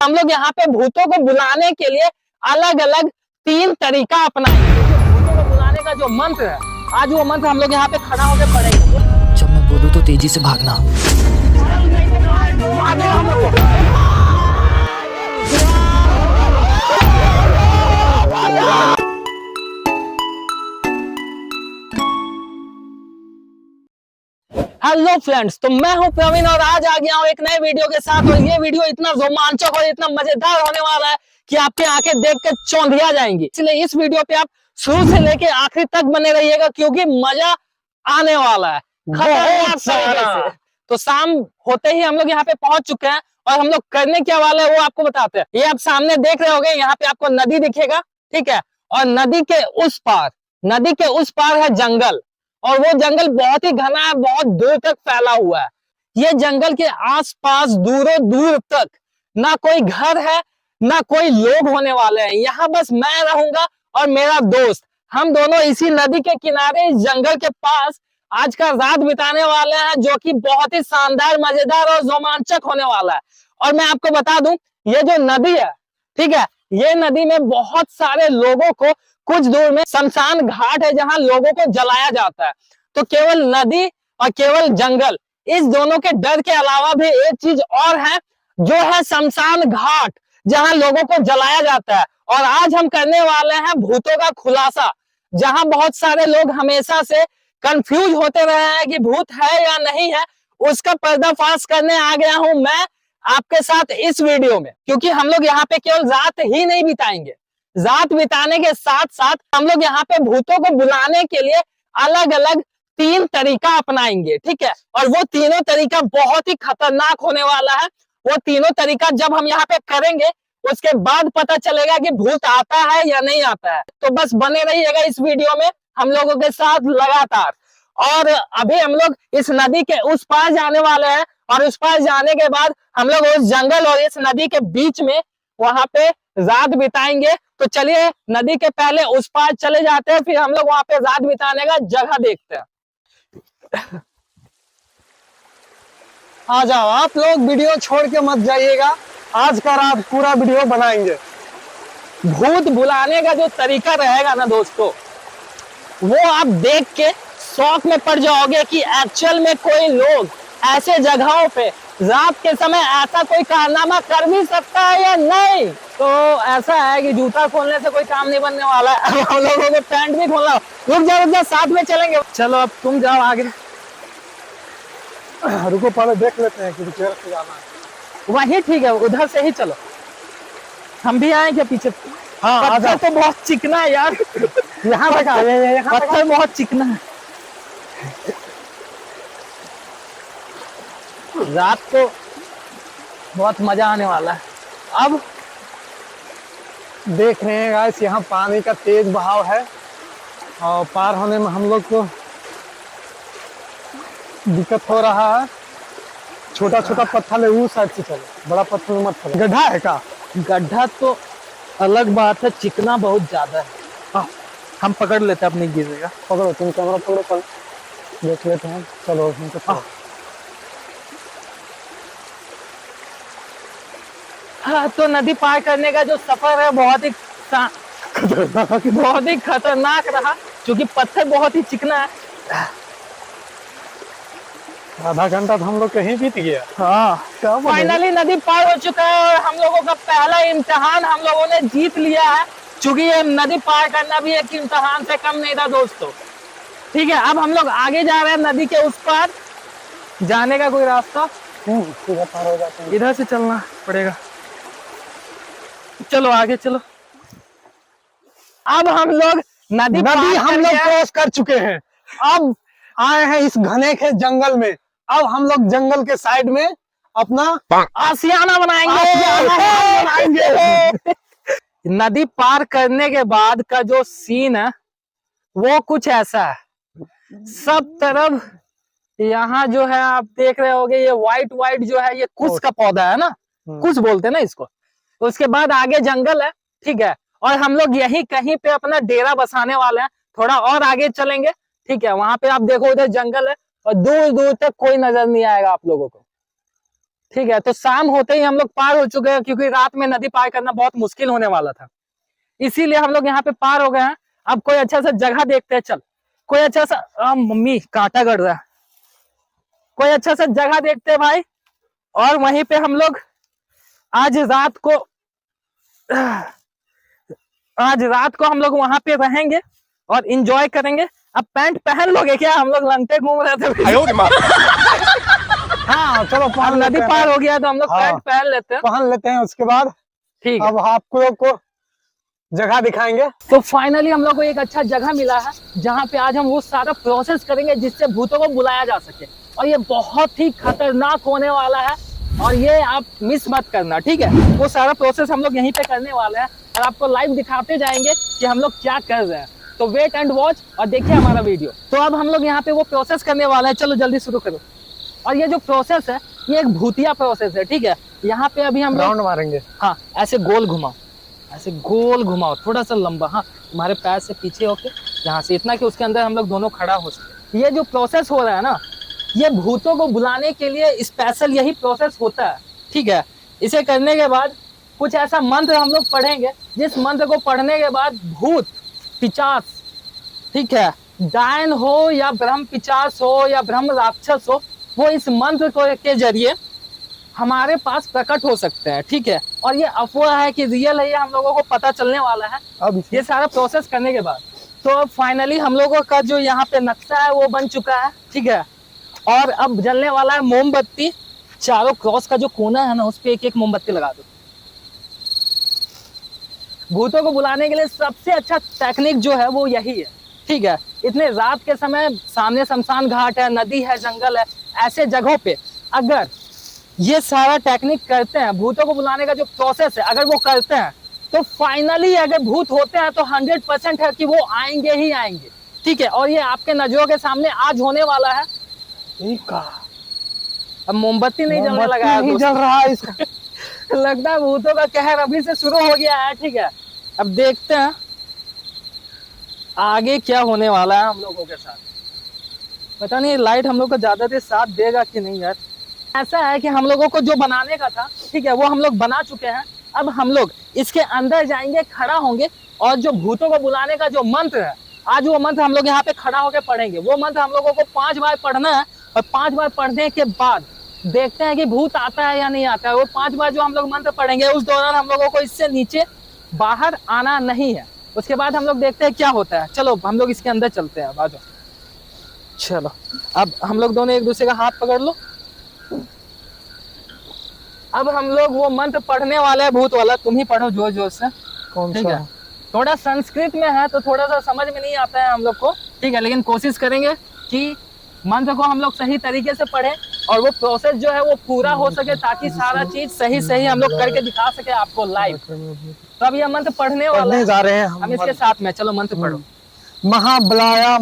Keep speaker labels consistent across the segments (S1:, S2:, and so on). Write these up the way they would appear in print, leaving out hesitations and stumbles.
S1: हम लोग यहाँ पे भूतों को बुलाने के लिए अलग अलग 3 तरीका अपनाएंगे। भूतों को बुलाने का जो मंत्र है, आज वो मंत्र हम लोग यहाँ पे खड़ा होकर पढ़ेंगे।
S2: जब मैं बोलूँ तो तेजी से भागना।
S1: हेलो फ्रेंड्स, तो मैं हूं प्रवीण और आज आ गया हूं एक नए वीडियो के साथ। और ये वीडियो इतना रोमांचक और इतना मजेदार होने वाला है कि आपकी आंखें देख के चौंधिया जाएंगी। इसलिए इस वीडियो पे आप शुरू से लेके आखिरी तक बने रहिएगा क्योंकि मजा आने वाला है खतरनाक तरीके से। तो शाम होते ही हम लोग यहाँ पे पहुंच चुके हैं और हम लोग करने क्या वाले हैं वो आपको बताते हैं। ये आप सामने देख रहे होंगे, यहाँ पे आपको नदी दिखेगा, ठीक है। और नदी के उस पार है जंगल, और वो जंगल बहुत ही घना है, बहुत दूर तक फैला हुआ है। ये जंगल के आसपास दूरों दूर तक ना कोई घर है ना कोई लोग होने वाले हैं। यहाँ बस मैं रहूंगा और मेरा दोस्त। हम दोनों इसी नदी के किनारे इस जंगल के पास आज का रात बिताने वाले हैं, जो कि बहुत ही शानदार, मजेदार और रोमांचक होने वाला है। और मैं आपको बता दूं, ये जो नदी है, ठीक है, ये नदी में बहुत सारे लोगों को, कुछ दूर में शमशान घाट है जहां लोगों को जलाया जाता है। तो केवल नदी और केवल जंगल, इस दोनों के डर के अलावा भी एक चीज और है, जो है शमशान घाट, जहां लोगों को जलाया जाता है। और आज हम करने वाले हैं भूतों का खुलासा, जहां बहुत सारे लोग हमेशा से कंफ्यूज होते रहे हैं कि भूत है या नहीं है। उसका पर्दाफाश करने आ गया हूं मैं आपके साथ इस वीडियो में, क्योंकि हम लोग यहाँ पे केवल रात ही नहीं बिताएंगे, रात बिताने के साथ साथ हम लोग यहाँ पे भूतों को बुलाने के लिए अलग अलग 3 तरीका अपनाएंगे, ठीक है। और वो तीनों तरीका बहुत ही खतरनाक होने वाला है। वो तीनों तरीका जब हम यहाँ पे करेंगे उसके बाद पता चलेगा कि भूत आता है या नहीं आता है। तो बस बने रहिएगा इस वीडियो में हम लोगों के साथ लगातार। और अभी हम लोग इस नदी के उस पार जाने वाले हैं, और उस पार जाने के बाद हम लोग उस जंगल और इस नदी के बीच में वहां पे रात बिताएंगे। तो चलिए नदी के पहले उस पार चले जाते हैं, फिर हम लोग वहां पे रात बिताने का जगह देखते हैं।
S3: आ जाओ आप लोग, वीडियो छोड़ के मत जाइएगा, आज का रात पूरा वीडियो बनाएंगे।
S1: भूत बुलाने का जो तरीका रहेगा ना दोस्तों, वो आप देख के शौक में पड़ जाओगे कि एक्चुअल में कोई लोग ऐसे जगहों पे रात के समय ऐसा कोई कारनामा कर भी सकता है या नहीं। तो ऐसा है कि जूता खोलने से कोई काम नहीं बनने वाला है, हम लोगों को पैंट भी खोलना। रुक जा, साथ में चलेंगे। चलो अब तुम जाओ आगे।
S3: रुको पहले देख लेते हैं कि किधर से जाना है।
S1: वही ठीक है, उधर से ही चलो। हम भी आए क्या पीछे?
S3: हाँ,
S1: पत्थर तो बहुत चिकना है यार।
S3: यहाँ तक आ गए,
S1: पत्थर बहुत चिकना है। रात को बहुत मजा आने वाला है। अब
S3: देख रहे हैं गाइस, यहाँ पानी का तेज बहाव है और पार होने में हम लोग को दिक्कत हो रहा है। छोटा छोटा पत्थर है, उस साइड से चलो, बड़ा पत्थर में मत चलो। गड्ढा है का?
S1: गड्ढा तो अलग बात है, चिकना बहुत ज्यादा है। हम पकड़ लेते हैं, अपनी गिरेगा।
S3: पकड़ो, तुम कैमरा पकड़ो, पर देख लेते हैं। चलो चलो।
S1: हाँ, तो नदी पार करने का जो सफर है बहुत ही खतरनाक रहा, क्योंकि पत्थर बहुत ही चिकना है।
S3: आधा घंटा तो हम लोग कहीं बीत गया।
S1: हाँ, फाइनली नदी पार हो चुका है और हम लोगों का पहला इम्तिहान हम लोगों ने जीत लिया है। क्योंकि ये नदी पार करना भी एक इम्तिहान से कम नहीं था दोस्तों, ठीक है। अब हम लोग आगे जा रहे हैं, नदी के उस पार जाने का कोई रास्ता
S3: सीधा पार हो जाते हैं।
S1: इधर से चलना पड़ेगा। चलो आगे चलो। अब हम लोग नदी
S3: हम लोग क्रॉस कर चुके हैं। अब आए हैं इस घने के जंगल में। अब हम लोग जंगल के साइड में अपना
S1: आशियाना बनाएंगे। नदी पार करने के बाद का जो सीन है वो कुछ ऐसा है। सब तरफ यहाँ जो है आप देख रहे होगे, ये व्हाइट जो है ये कुश का पौधा है ना, कुश बोलते हैं ना इसको। उसके बाद आगे जंगल है, ठीक है। और हम लोग यही कहीं पे अपना डेरा बसाने वाले हैं। थोड़ा और आगे चलेंगे, ठीक है। वहां पे आप देखो, उधर जंगल है और दूर दूर तक कोई नजर नहीं आएगा आप लोगों को। ठीक है, तो शाम होते ही हम लोग पार हो चुके हैं, क्योंकि रात में नदी पार करना बहुत मुश्किल होने वाला था, इसीलिए हम लोग यहाँ पे पार हो गए हैं। अब कोई अच्छा सा जगह देखते हैं, चल कोई अच्छा सा मम्मी कांटा गड़ रहा है, कोई अच्छा सा जगह देखते हैं भाई, और वहीं पे हम लोग आज रात को हम लोग वहां पे रहेंगे और इंजॉय करेंगे। अब पैंट पहन लोगे क्या? हम लोग लंटे घूम रहे थे।
S3: हाँ चलो
S1: अब
S3: पहन
S1: नदी
S3: लेते हैं।
S1: पार हो गया तो हम लोग
S3: हाँ।
S1: पैंट पहन लेते हैं।
S3: पहन लेते हैं, उसके बाद
S1: ठीक है,
S3: अब आपको लोग को जगह दिखाएंगे।
S1: तो फाइनली हम लोग को एक अच्छा जगह मिला है जहाँ पे आज हम वो सारा प्रोसेस करेंगे जिससे भूतों को बुलाया जा सके, और ये बहुत ही खतरनाक होने वाला है, और ये आप मिस मत करना, ठीक है? वो सारा प्रोसेस हम लोग यहीं पे करने वाले हैं और आपको लाइव दिखाते जाएंगे कि हम लोग क्या कर रहे हैं। तो वेट एंड वॉच और देखिए हमारा वीडियो। तो अब हम लोग यहाँ पे वो प्रोसेस करने वाले हैं, चलो जल्दी शुरू करो। और ये जो प्रोसेस है ये एक भूतिया प्रोसेस है, ठीक है? यहाँ पे अभी हम लोग
S3: राउंड मारेंगे।
S1: हाँ ऐसे गोल घुमाओ, ऐसे गोल घुमाओ, थोड़ा सा लंबा, हाँ तुम्हारे पैर से पीछे होके यहाँ से, इतना कि उसके अंदर हम लोग दोनों खड़ा हो सके। ये जो प्रोसेस हो रहा है ना, ये भूतों को बुलाने के लिए स्पेशल यही प्रोसेस होता है, ठीक है? इसे करने के बाद कुछ ऐसा मंत्र हम लोग पढ़ेंगे, जिस मंत्र को पढ़ने के बाद भूत पिचास, ठीक है, डायन हो या ब्रह्म पिचास हो या ब्रह्म राक्षस हो, वो इस मंत्र को के जरिए हमारे पास प्रकट हो सकते हैं, ठीक है? और ये अफवाह है कि रियल है, ये हम लोगों को पता चलने वाला है
S3: अब
S1: ये सारा प्रोसेस करने के बाद। तो अब फाइनली हम लोगों का जो यहाँ पे नक्शा है वो बन चुका है, ठीक है? और अब जलने वाला है मोमबत्ती। चारों क्रॉस का जो कोना है ना, उस पे एक एक मोमबत्ती लगा दो। भूतों को बुलाने के लिए सबसे अच्छा टेक्निक जो है वो यही है, ठीक है? इतने रात के समय सामने शमशान घाट है, नदी है, जंगल है, ऐसे जगहों पे अगर ये सारा टेक्निक करते हैं, भूतों को बुलाने का जो प्रोसेस है अगर वो करते हैं, तो फाइनली अगर भूत होते हैं तो 100% है कि वो आएंगे ही आएंगे, ठीक है? और ये आपके नजरों के सामने आज होने वाला है।
S3: ठीक है,
S1: अब मोमबत्ती नहीं जलने
S3: मोमबत्ती
S1: लगा है
S3: नहीं
S1: दोस्तों।
S3: जल रहा है इसका।
S1: लगता है भूतों का कहर अभी से शुरू हो गया है, ठीक है? अब देखते हैं आगे क्या होने वाला है हम लोगों के साथ। पता नहीं लाइट हम लोग को ज्यादा देर साथ देगा कि नहीं यार। ऐसा है कि हम लोगों को जो बनाने का था, ठीक है, वो हम लोग बना चुके हैं। अब हम लोग इसके अंदर जाएंगे, खड़ा होंगे, और जो भूतों को बुलाने का जो मंत्र है, आज वो मंत्र हम लोग यहाँ पे खड़ा होकर पढ़ेंगे। वो मंत्र हम लोगों को 5 बार पढ़ना है, और 5 बार पढ़ने के बाद देखते हैं कि भूत आता है या नहीं आता है। वो 5 बार जो हम लोग मंत्र पढ़ेंगे, उस दौरान हम लोगों को इससे नीचे बाहर आना नहीं है। उसके बाद हम लोग देखते हैं क्या होता है। चलो हम लोग इसके अंदर चलते हैं, आ जाओ। चलो अब हम लोग दोनों एक दूसरे का हाथ पकड़ लो। अब हम लोग वो मंत्र पढ़ने वाले हैं, भूत वाला। तुम ही पढ़ो जोर जोर से,
S3: कौन
S1: ठीक
S3: सा?
S1: है? थोड़ा संस्कृत में है तो थोड़ा सा समझ में नहीं आता है हम लोग को, ठीक है? लेकिन कोशिश करेंगे कि मंत्र को हम लोग सही तरीके से पढ़े और वो प्रोसेस जो है वो पूरा हो सके, ताकि सारा चीज सही सही हम लोग करके दिखा सके आपको लाइव। तो अब ये मंत्र पढ़ने वाला
S3: पढ़ने
S1: है
S3: जा रहे हैं
S1: हम इसके साथ में। चलो मंत्र पढ़ो।
S3: महाबलाया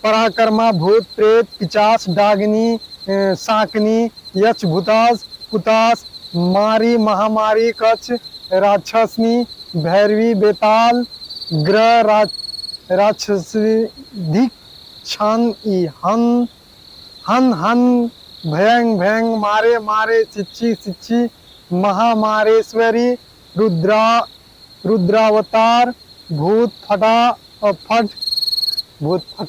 S3: पराकर्मा भूत प्रेत पिचास डागनी साकनी यक्ष भूतास पुतास मारी महामारी कच्छ राक्षसनी भैरवी बेताल ग्रह राक्षसी छन ई हन हन हन भयंग भयंग मारे मारे चिच्ची चिच्ची महामारेश्वरी रुद्रावतार भूत फटा फट भूत फट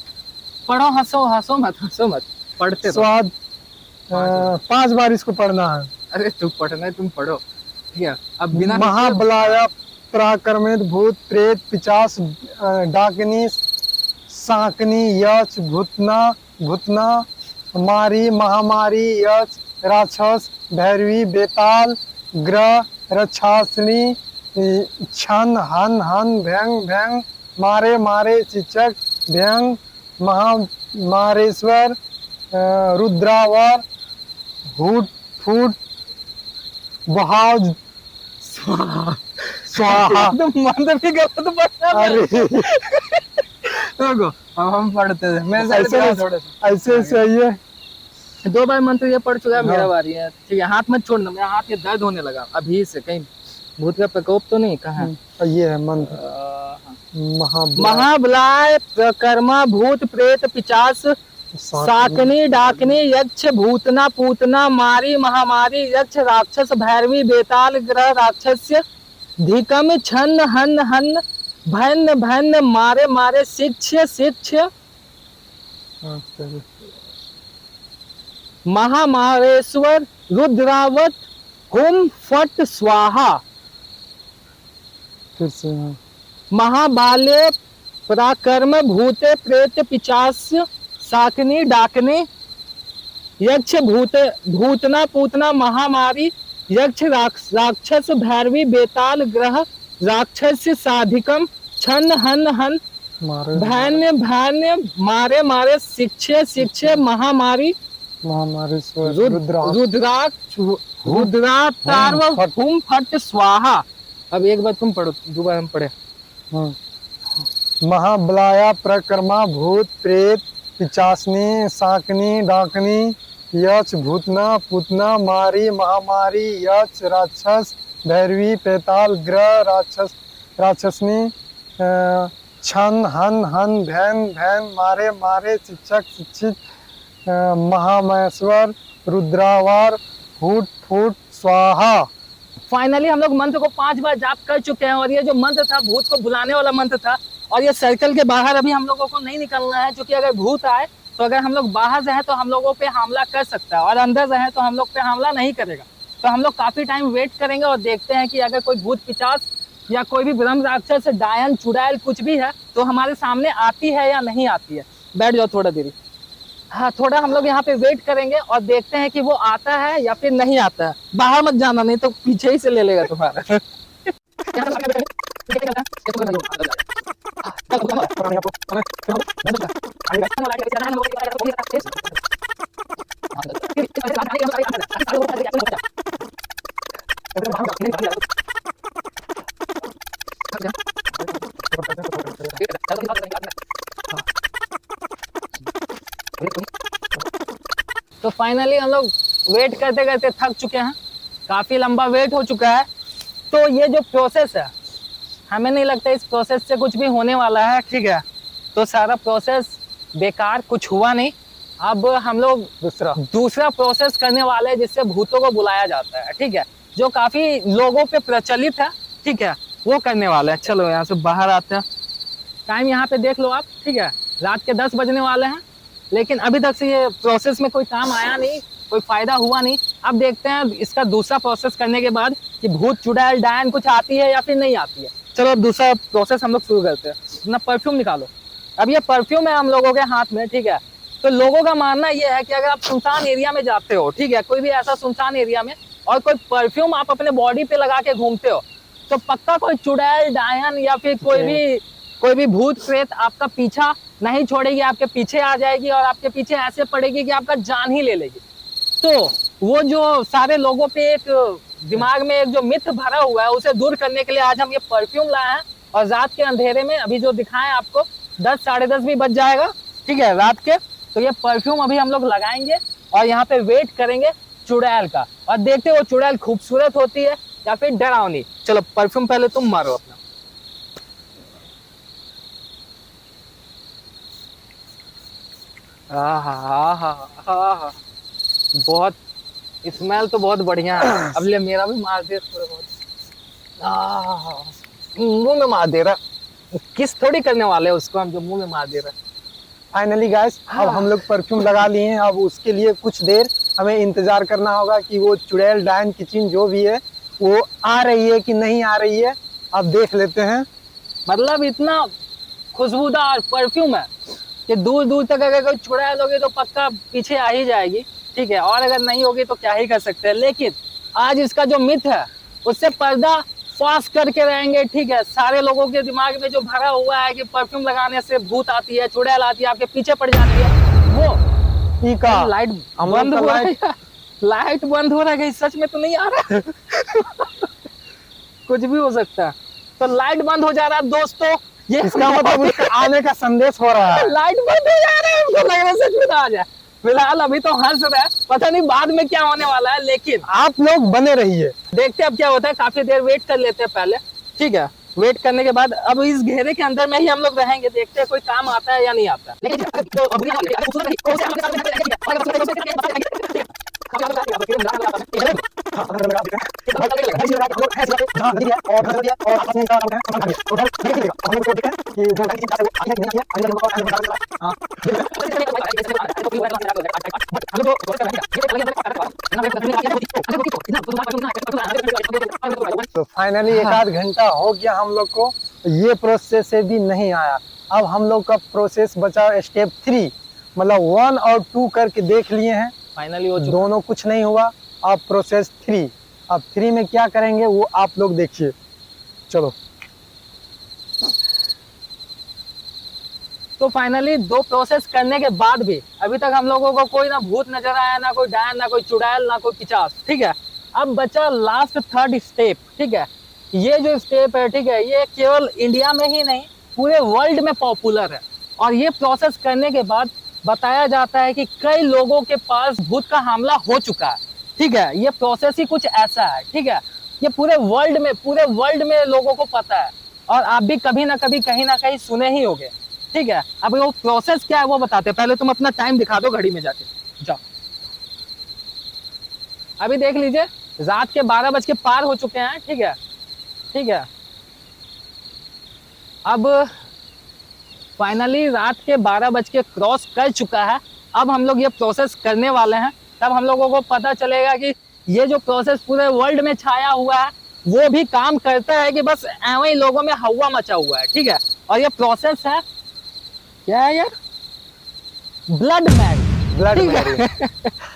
S1: पढ़ो, हंसो हंसो मत, हंसो मत, पढ़ते रहो।
S3: स्वाद 5 बार इसको पढ़ना है।
S1: अरे तुम पढ़ना है, तुम पढ़ो, ठीक है? अब बिना
S3: महाबलाया पराक्रमित भूत प्रेत पिचास डाकनी साकनी यक्ष भूतना मारी महामारी यक्ष राक्षस भैरवी बेताल ग्रह रक्षासनी छन हन हन भयंग भयंग मारे मारे चिचक भयंग महामारेश्वर रुद्रावर हुट फूट बहाव स्वाहा।
S1: तुम मंत्र भी गलत पढ़ना।
S3: अरे
S1: देखो अब हम पढ़ते थे, मैं
S3: ऐसे सही है।
S1: 2 बार मंत्र ये पढ़ चुका है, मेरा
S3: हाँ।
S1: बारी है, ठीक है? हाथ मत छोड़ना, मेरा हाथ ये दर्द होने लगा अभी से। कहीं भूत का प्रकोप तो नहीं? कहाँ?
S3: ये है मंत्र महाबला
S1: महाबलाय प्रकर्मा भूत प्रेत पिचास साकनी डाकनी यक्ष भूतना पूतना मारी महामारी यक्ष राक्षस भैरवी बेताल ग्रह राक्षस्य धिकम छन्न हन हन भन्न भन्न मारे मारे शिक्ष्य शिक्ष्य महामारेश्वर रुद्रावत हुम फट स्वाहा
S3: फिर से हाँ।
S1: महाबाले पराक्रम भूते प्रेत पिचास्य साकनी डाकनी यक्ष भूतना पूतना महामारी यक्ष राक्षस भैरवी बेताल ग्रह राक्षस साधिकम छन्न हन हन भैन्य भैन्य मारे मारे शिक्षे शिक्षे महामारी
S3: महामारेश्वर
S1: रुद्रातार्वभूम फट स्वाहा। अब एक बार तुम पढ़ो, दोबारा हम पढ़े।
S3: महाबलाया प्रकर्मा भूत प्रेत पिचासनी साकनी डाकनी यक्ष भूतना पूतना मारी महामारी यक्ष राक्षस भैरवी पैताल ग्रह राक्षसनी छन हन हन भैन भैन मारे मारे शिक्षक शिक्षित महामहेश्वर रुद्रावार फूट फूट स्वाहा।
S1: फाइनली हम लोग मंत्र को 5 बार जाप कर चुके हैं और ये जो मंत्र था भूत को बुलाने वाला मंत्र था और ये सर्कल के बाहर अभी हम लोगों को नहीं निकलना है, क्योंकि अगर भूत आए तो अगर हम लोग बाहर से हैं तो हम लोगों पे हमला कर सकता है और अंदर से हैं तो हम लोग पे हमला नहीं करेगा। तो हम लोग काफी टाइम वेट करेंगे और देखते हैं कि अगर कोई भूत पिचास या कोई भी ब्रह्म राक्षस डायन चुड़ैल कुछ भी है तो हमारे सामने आती है या नहीं आती है। बैठ जाओ थोड़ा देरी। हाँ, थोड़ा हम लोग यहाँ पे वेट करेंगे और देखते हैं कि वो आता है या फिर नहीं आता है। बाहर मत जाना, नहीं तो पीछे ही से ले लेगा तुम्हारा। तो फाइनली हम लोग वेट करते करते थक चुके हैं, काफी लंबा वेट हो चुका है। तो ये जो प्रोसेस है हमें नहीं लगता इस प्रोसेस से कुछ भी होने वाला है, ठीक है। तो सारा प्रोसेस बेकार, कुछ हुआ नहीं। अब हम लोग दूसरा प्रोसेस करने वाले हैं जिससे भूतों को बुलाया जाता है, ठीक है, जो काफी लोगों पे प्रचलित है, ठीक है, वो करने वाले हैं। चलो यहाँ से बाहर आते हैं। टाइम यहाँ पे देख लो आप, ठीक है, रात के 10 बजने वाले हैं, लेकिन अभी तक से ये प्रोसेस में कोई काम आया नहीं, कोई फायदा हुआ नहीं। अब देखते हैं इसका दूसरा प्रोसेस करने के बाद कि भूत चुड़ैल डायन कुछ आती है या फिर नहीं आती है। चलो अब दूसरा प्रोसेस हम लोग शुरू करते हैं। अपना परफ्यूम निकालो। अब ये परफ्यूम है हम लोगों के हाथ में, ठीक है। तो लोगों का मानना ये है कि अगर आप सुनसान एरिया में जाते हो, ठीक है, कोई भी ऐसा सुनसान एरिया में, और कोई परफ्यूम आप अपने बॉडी पे लगा के घूमते हो तो पक्का कोई चुड़ैल डायन या फिर कोई भी भूत प्रेत आपका पीछा नहीं छोड़ेगी, आपके पीछे आ जाएगी और आपके पीछे ऐसे पड़ेगी कि आपका जान ही ले लेगी। तो वो जो सारे लोगों पे एक दिमाग में एक जो मिथ भरा हुआ है उसे दूर करने के लिए आज हम ये परफ्यूम लाए हैं। और रात के अंधेरे में अभी जो दिखाएं आपको 10 साढ़े 10 भी बज जाएगा, ठीक है, रात के। तो ये परफ्यूम अभी हम लोग लगाएंगे और यहाँ पे वेट करेंगे चुड़ैल का, और देखते वो चुड़ैल खूबसूरत होती है या फिर डरावनी। चलो परफ्यूम पहले तुम मारो अपना। बहुत स्मेल तो बहुत बढ़िया है। अब ले मेरा भी मार दे थोड़ा बहुत। मुंह में मार दे रहा, किस थोड़ी करने वाले हैं उसको हम जो मुंह में मार दे रहा।
S3: फाइनली गाइस अब हम लोग परफ्यूम लगा लिए हैं। अब उसके लिए कुछ देर हमें इंतजार करना होगा कि वो चुड़ैल डायन किचिन जो भी है वो आ रही है कि नहीं आ रही है। अब देख लेते हैं।
S1: मतलब इतना खुशबूदार परफ्यूम है कि दूर दूर तक अगर कोई चुड़ैल होगी तो पक्का पीछे आ ही जाएगी, ठीक है, और अगर नहीं होगी तो क्या ही कर सकते हैं। लेकिन आज इसका जो मिथ है उससे पर्दा फाश करके रहेंगे, ठीक है। सारे लोगों के दिमाग में जो भरा हुआ है कि परफ्यूम लगाने से भूत आती है, चुड़ैल आती है, आपके पीछे पड़ जाती है, वो लाइट बंद हो रहा है। लाइट बंद हो रहा है, सच में तो नहीं आ रहा। कुछ भी हो सकता है। तो लाइट बंद हो जा रहा है दोस्तों, ये
S3: इसका मतलब उसके आने का संदेश हो रहा है।
S1: लाइट बंद हो जा रहा है, हमको लग रहा है सच में तो आ जाए। फिलहाल अभी तो हंस रहा है, पता नहीं बाद में क्या होने वाला है, लेकिन
S3: आप लोग बने रहिए,
S1: देखते हैं अब क्या होता है। काफी देर वेट कर लेते हैं पहले, ठीक है। वेट करने के बाद अब इस घेरे के अंदर में ही हम लोग रहेंगे, देखते हैं कोई काम आता है या नहीं आता।
S3: तो फाइनली एक आध घंटा हो गया हम लोग को, ये प्रोसेस से भी नहीं आया। अब हम लोग का प्रोसेस बचा स्टेप 3, मतलब 1 और 2 करके देख लिए हैं,
S1: फाइनली हो चुका।
S3: दोनों कुछ नहीं हुआ। अब प्रोसेस 3, अब 3 में क्या करेंगे वो आप लोग देखिए। चलो।
S1: तो फाइनली 2 प्रोसेस करने के बाद भी अभी तक हम लोगों को कोई ना भूत नजर आया, ना कोई डायन, ना कोई चुड़ैल, ना कोई पिचास। ठीक है, अब बचा लास्ट 3rd स्टेप। ठीक है, ये जो स्टेप है, ठीक है, ये केवल इंडिया में ही नहीं पूरे वर्ल्ड में पॉपुलर है। और ये प्रोसेस करने के बाद बताया जाता है कि कई लोगों के पास भूत का हमला हो चुका है। ठीक है, ये प्रोसेस ही कुछ ऐसा है। ठीक है, ये पूरे वर्ल्ड में लोगों को पता है, और आप भी कभी ना कभी कहीं ना कहीं सुने ही होंगे। ठीक है, अब वो प्रोसेस क्या है वो बताते हैं। पहले तुम अपना टाइम दिखा दो घड़ी में जाके, जाओ। अभी देख लीजिए, रात के 12 बज के पार हो चुके हैं। ठीक है, ठीक है, अब फाइनली रात के 12 बज के क्रॉस कर चुका है। अब हम लोग ये प्रोसेस करने वाले हैं, तब हम लोगों को पता चलेगा कि ये जो प्रोसेस पूरे वर्ल्ड में छाया हुआ है वो भी काम करता है कि बस ऐਵੇਂ ही लोगों में हवा मचा हुआ है। ठीक है, और ये प्रोसेस है, क्या है यार, blood Mary.
S3: Blood Mary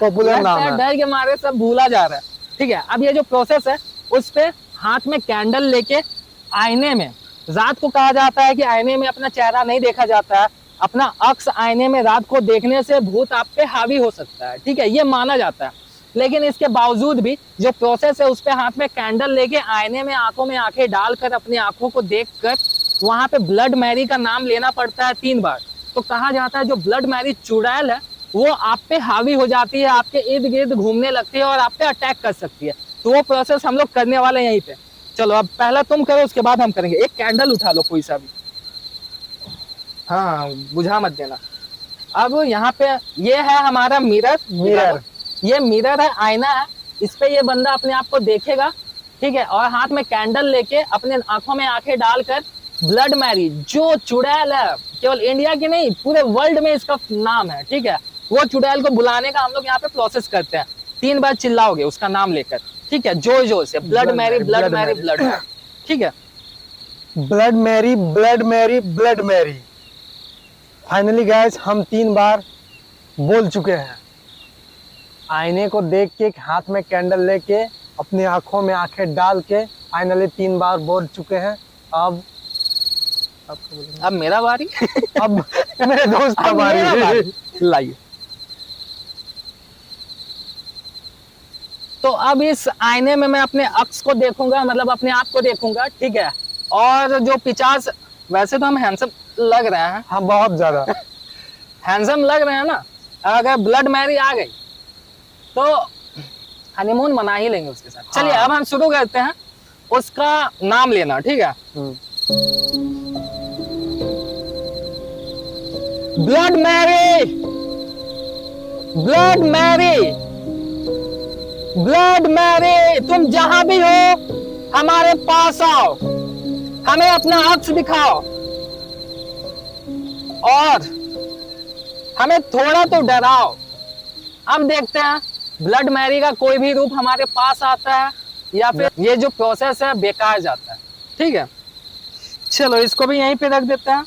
S3: popular नाम है।
S1: डर के मारे सब भूला जा रहा है। ठीक है, अब ये जो प्रोसेस है उस पे हाथ में कैंडल लेके आईने में, रात को कहा जाता है कि आईने में अपना चेहरा नहीं देखा जाता है, अपना अक्स आईने में रात को देखने से भूत आप पे हावी हो सकता है। ठीक है, ये माना जाता है। लेकिन इसके बावजूद भी जो प्रोसेस है उस पे हाथ में कैंडल लेके आईने में आंखों में आंखें डालकर अपनी आंखों को देखकर वहां पे ब्लड मैरी का नाम लेना पड़ता है 3 बार। तो कहा जाता है जो ब्लड मैरी चुड़ैल है वो आप पे हावी हो जाती है, आपके इर्द गिर्द घूमने लगती है और आप पे अटैक कर सकती है। तो वो प्रोसेस हम लोग करने वाले हैं यहीं पे। चलो, अब पहला तुम करो, उसके बाद हम करेंगे। एक कैंडल उठा लो कोई सा भी, हाँ, बुझा मत देना। अब यहाँ पे ये है हमारा मिरर। ये मिरर है, आईना है। इस पे ये बंदा अपने आप को देखेगा। ठीक है, और हाथ में कैंडल लेके अपने आंखों में आंखें डालकर ब्लड मैरी जो चुड़ैल है, केवल इंडिया की नहीं पूरे वर्ल्ड में इसका नाम है। ठीक है, वो चुड़ैल को बुलाने का हम लोग यहाँ पे प्रोसेस करते हैं। 3 बार चिल्लाओगे उसका नाम लेकर। ठीक है, जोर जोर से, blood Mary, blood Mary, blood Mary. ठीक है,
S3: blood Mary, blood Mary, blood Mary. Finally guys हम 3 बार बोल चुके हैं। आईने को देख के हाथ में कैंडल लेके अपनी आंखों में आंखें डाल के फाइनली 3 बार बोल चुके हैं।
S1: अब मेरा बारी।
S3: अब मेरे दोस्त का
S1: अब
S3: बारी।
S1: मेरा बारी। लाइए। तो अब इस आईने में मैं अपने अक्स को देखूंगा, मतलब अपने आप को देखूंगा। ठीक है, और जो पिचास, वैसे तो हम हैंडसम लग रहे हैं,
S3: हाँ बहुत ज्यादा
S1: हैंडसम लग रहे हैं ना। अगर ब्लड मैरी आ गई तो हनीमून मना ही लेंगे उसके साथ। चलिए, अब हम शुरू करते हैं उसका नाम लेना। ठीक है, blood Mary, blood Mary, blood Mary, तुम जहां भी हो हमारे पास आओ, हमें अपना अक्स दिखाओ और हमें थोड़ा तो डराओ। अब देखते हैं ब्लड मैरी का कोई भी रूप हमारे पास आता है या फिर ये जो प्रोसेस है बेकार जाता है। ठीक है, चलो इसको भी यहीं पे रख देते हैं।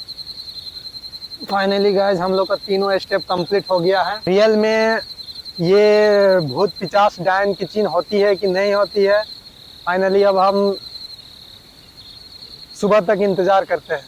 S3: फाइनली गाइस हम लोग का तीनों स्टेप कंप्लीट हो गया है। रियल में ये भूत पिचास डायन की चिन्ह होती है कि नहीं होती है, फाइनली अब हम सुबह तक इंतजार करते हैं।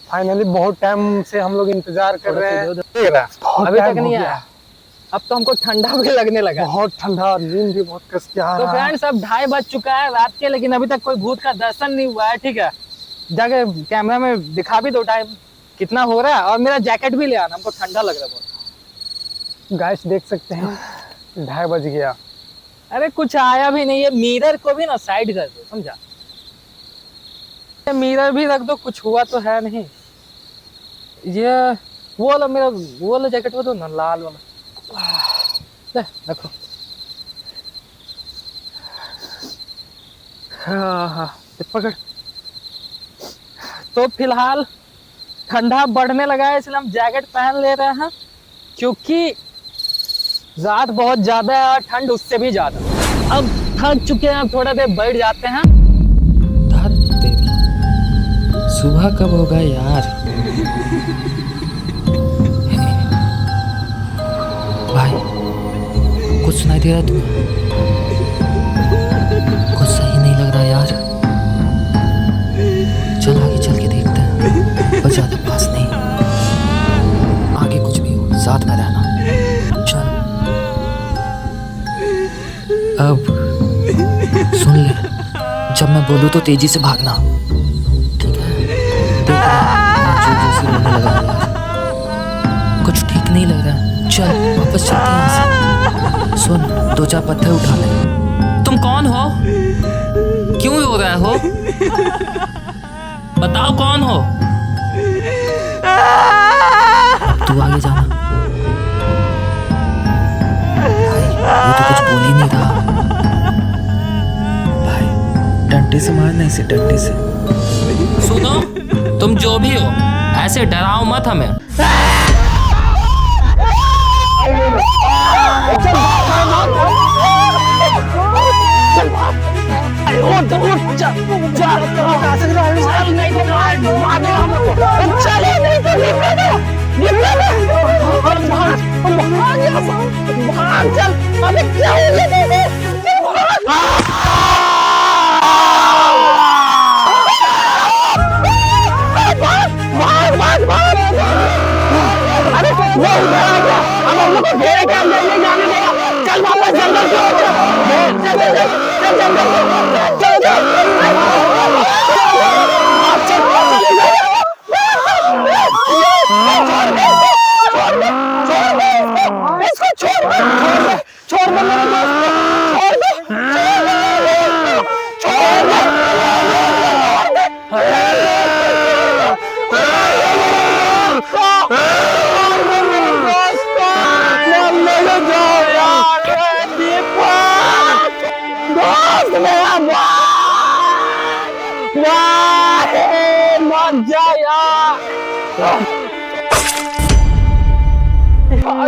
S3: फाइनली बहुत टाइम से हम लोग इंतजार कर रहे हैं,
S1: अभी तक नहीं आया। अब तो हमको ठंडा भी लगने लगा।
S3: बहुत ठंडा और नींद भी बहुत कस के आ
S1: तो
S3: रहा है।
S1: फ्रेंड्स अब 2:30 बज चुका है रात के, लेकिन अभी तक कोई भूत का दर्शन नहीं हुआ है। ठीक है, जाके कैमरा में दिखा भी दो टाइम कितना हो रहा है, और मेरा जैकेट भी ले आना, हमको ठंडा लग रहा है बहुत।
S3: गाइस देख सकते हैं 2:30 बज गया।
S1: अरे कुछ आया भी नहीं है, मिरर को भी ना साइड कर दो, समझा? मिरर भी रख दो, कुछ हुआ तो है नहीं। ये वो वाला मेरा वो वाला जैकेट वो दो ना, लाल वाला। ले रखो। हाँ, पकड़। तो फिलहाल ठंडा बढ़ने लगा है, इसलिए हम जैकेट पहन ले रहे हैं, क्योंकि रात बहुत ज्यादा है और ठंड उससे भी ज्यादा। अब थक चुके हैं, अब थोड़ा देर बैठ जाते हैं।
S2: सुबह कब होगा यार? भाई कुछ सुनाई दे रहा है तुम्हें? कुछ सही नहीं लग रहा यार। चल आगे चल के देखते हैं, पर ज्यादा पास नहीं। आगे कुछ भी हो साथ में रहना। चल अब सुन ले, जब मैं बोलूँ तो तेजी से भागना, ठीक है? देख रहा जोर से रोने लगा यार, कुछ ठीक नहीं लग रहा है। चल वापस चलते हैं यहाँ से। सुन, 2-4 पत्थर उठा ले।
S4: तुम कौन हो? क्यों रो रहे हो? बताओ कौन हो?
S2: तू आगे जाना। भाई वो तो कुछ बोल ही नहीं रहा। भाई डंडे से मारना इसे, डंडे से।
S4: सुनो, तुम जो भी हो ऐसे डराओ मत हमें।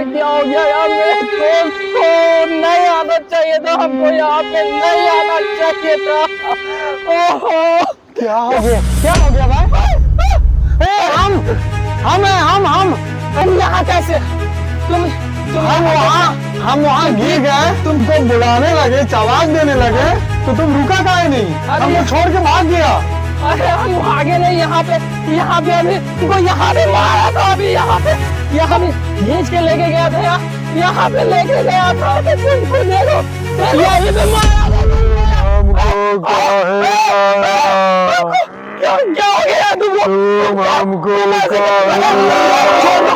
S1: क्या हो गया यार, मेरे दोस्त को नहीं आना चाहिए था, हमको यहाँ पे नहीं आना चाहिए था। ओहो,
S3: क्या हो गया?
S1: क्या हो गया भाई? हम यहाँ कैसे?
S3: हम वहाँ गिर गए, तुमको बुलाने लगे, आवाज देने लगे, तो तुम रुका काहे नहीं? हमको छोड़ के भाग गया।
S1: अरे हम भागे नहीं, यहाँ पे अभी तुमको यहाँ पे मारा था, अभी यहाँ पे खींच के लेके गया था, यहाँ पे लेके गया था, तुमको देखो यहीं पे मारा था।
S3: हमको
S1: क्या हो गया तुमको?
S3: हमको
S1: छोड़ दो।